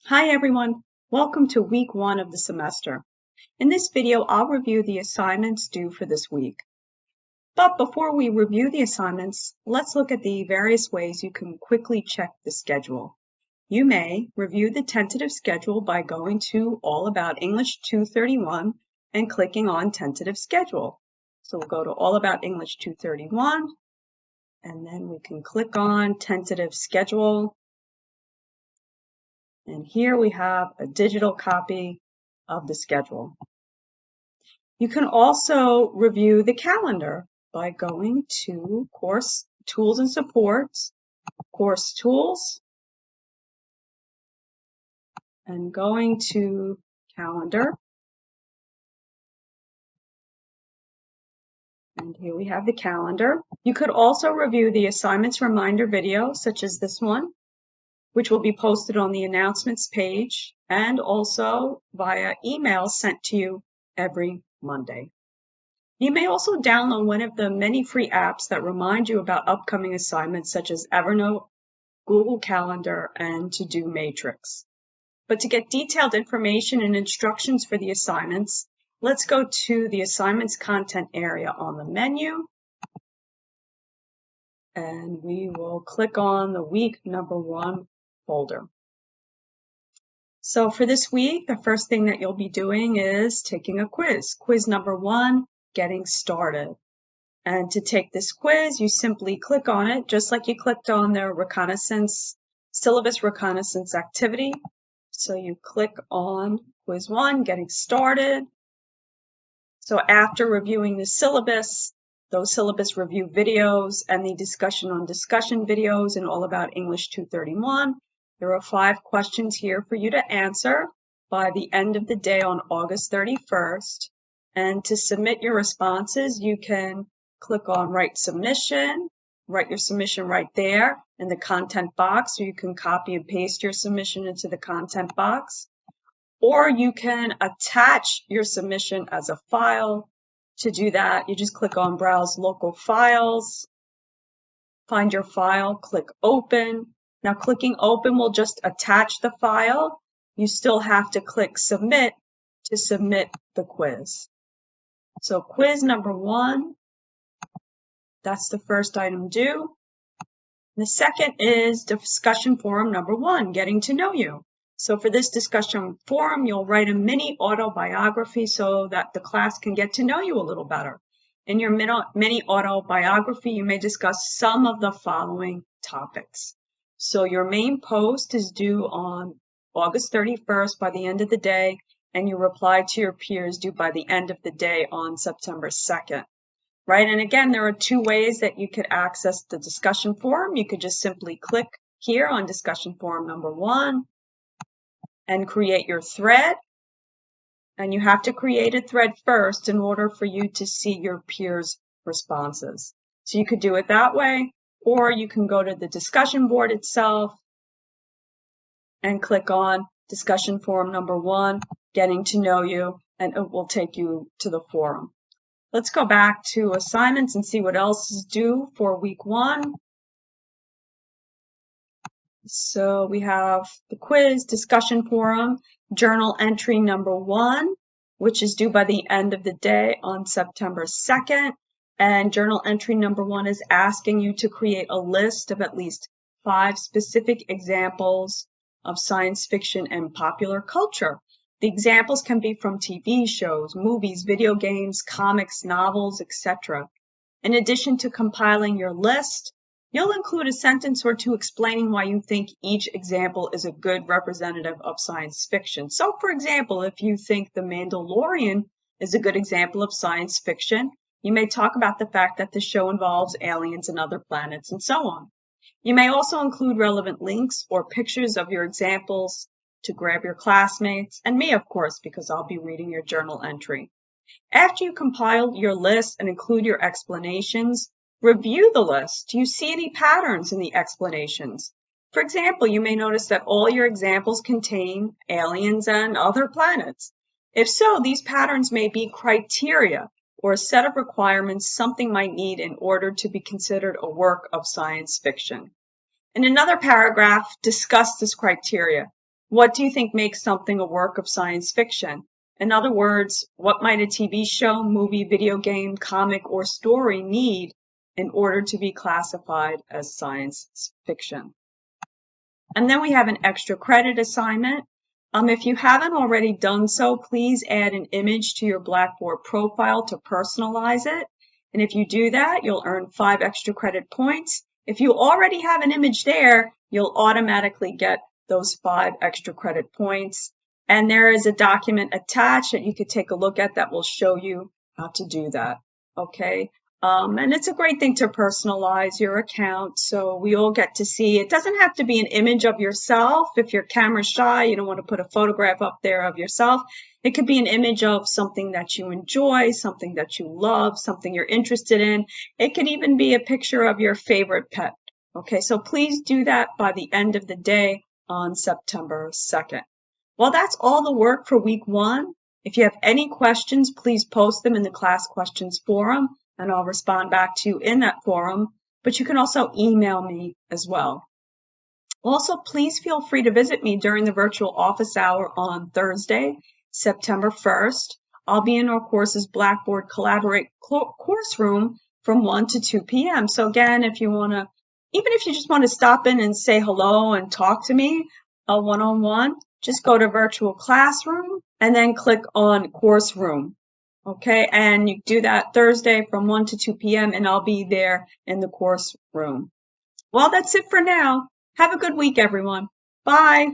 Hi everyone, welcome to week 1 of the semester. In this video, I'll review the assignments due for this week. But before we review the assignments, let's look at the various ways you can quickly check the schedule. You may review the tentative schedule by going to All About English 231 and clicking on Tentative Schedule. So we'll go to All About English 231 and then we can click on Tentative Schedule. And here we have a digital copy of the schedule. You can also review the calendar by going to Course Tools and Supports, Course Tools, and going to Calendar. And here we have the calendar. You could also review the assignments reminder video, such as this one, which will be posted on the announcements page and also via email sent to you every Monday. You may also download one of the many free apps that remind you about upcoming assignments such as Evernote, Google Calendar, and To-Do Matrix. But to get detailed information and instructions for the assignments, let's go to the assignments content area on the menu. And we will click on the week number 1 folder. So for this week, the first thing that you'll be doing is taking a quiz. Quiz number 1, getting started. And to take this quiz, you simply click on it, just like you clicked on the syllabus reconnaissance activity. So you click on quiz 1, getting started. So after reviewing the syllabus, those syllabus review videos and the discussion on discussion videos and All About English 231, there are 5 questions here for you to answer by the end of the day on August 31st. And to submit your responses, you can click on Write Submission, write your submission right there in the content box, or you can copy and paste your submission into the content box. Or you can attach your submission as a file. To do that, you just click on Browse Local Files, find your file, click Open. Now clicking Open will just attach the file. You still have to click Submit to submit the quiz. So quiz number 1, that's the first item due. The second is discussion forum number 1, getting to know you. So for this discussion forum, you'll write a mini autobiography so that the class can get to know you a little better. In your mini autobiography, you may discuss some of the following topics. So your main post is due on August 31st by the end of the day, and your reply to your peers due by the end of the day on September 2nd. Right, and again, there are 2 ways that you could access the discussion forum. You could just simply click here on discussion forum number 1 and create your thread. And you have to create a thread first in order for you to see your peers' responses. So you could do it that way, or you can go to the discussion board itself and click on discussion forum number 1, getting to know you, and it will take you to the forum. Let's go back to assignments and see what else is due for week 1. So we have the quiz, discussion forum, journal entry number 1, which is due by the end of the day on September 2nd. And journal entry number 1 is asking you to create a list of at least 5 specific examples of science fiction and popular culture. The examples can be from TV shows, movies, video games, comics, novels, etc. In addition to compiling your list, you'll include a sentence or 2 explaining why you think each example is a good representative of science fiction. So, for example, if you think The Mandalorian is a good example of science fiction, you may talk about the fact that the show involves aliens and other planets and so on. You may also include relevant links or pictures of your examples to grab your classmates, and me, of course, because I'll be reading your journal entry. After you compile your list and include your explanations, review the list. Do you see any patterns in the explanations? For example, you may notice that all your examples contain aliens and other planets. If so, these patterns may be criteria or a set of requirements something might need in order to be considered a work of science fiction. In another paragraph, discuss this criteria. What do you think makes something a work of science fiction? In other words, what might a TV show, movie, video game, comic, or story need in order to be classified as science fiction? And then we have an extra credit assignment. If you haven't already done so, please add an image to your Blackboard profile to personalize it. And if you do that, you'll earn 5 extra credit points. If you already have an image there, you'll automatically get those 5 extra credit points. And there is a document attached that you could take a look at that will show you how to do that. Okay. And it's a great thing to personalize your account so we all get to see. It doesn't have to be an image of yourself. If you're camera shy, you don't want to put a photograph up there of yourself. It could be an image of something that you enjoy, something that you love, something you're interested in. It could even be a picture of your favorite pet. Okay, so please do that by the end of the day on September 2nd. Well, that's all the work for week 1. If you have any questions, please post them in the class questions forum, and I'll respond back to you in that forum, but you can also email me as well. Also, please feel free to visit me during the virtual office hour on Thursday, September 1st. I'll be in our course's Blackboard Collaborate course room from 1 to 2 p.m. So again, if you want to, even if you just want to stop in and say hello and talk to me one-on-one, just go to virtual classroom and then click on course room. Okay, and you do that Thursday from 1 to 2 p.m. and I'll be there in the course room. Well, that's it for now. Have a good week, everyone. Bye.